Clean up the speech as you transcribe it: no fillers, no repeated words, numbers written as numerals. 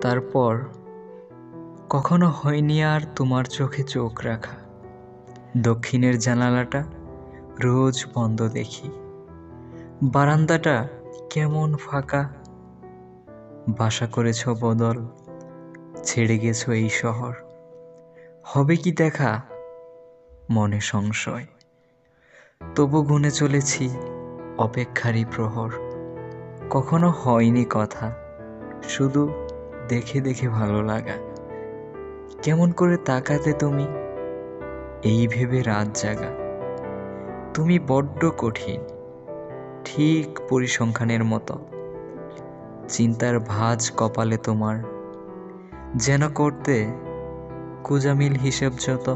তারপর কখনো হয়নি আর তোমার চোখে চোখ রাখা। দক্ষিণের জানালাটা রোজ বন্ধ দেখি, বারান্দাটা কেমন ফাঁকা। বাসা করেছ বদল, ছেড়ে গেছো এই শহর। হবে কি দেখা, মনে সংশয়। তবু গুনে চলেছি অপেক্ষারই প্রহর। কখনো হয়নি কথা, শুধু দেখে দেখে ভালো লাগা। কেমন করে তাকাতে তুমি, এই ভেবে রাত জাগা। তুমি বড্ড কঠিন, ঠিক পরিসংখ্যানের মতো। চিন্তার ভাঁজ কপালে তোমার, যেন করতে কুজামিল হিসেব যত।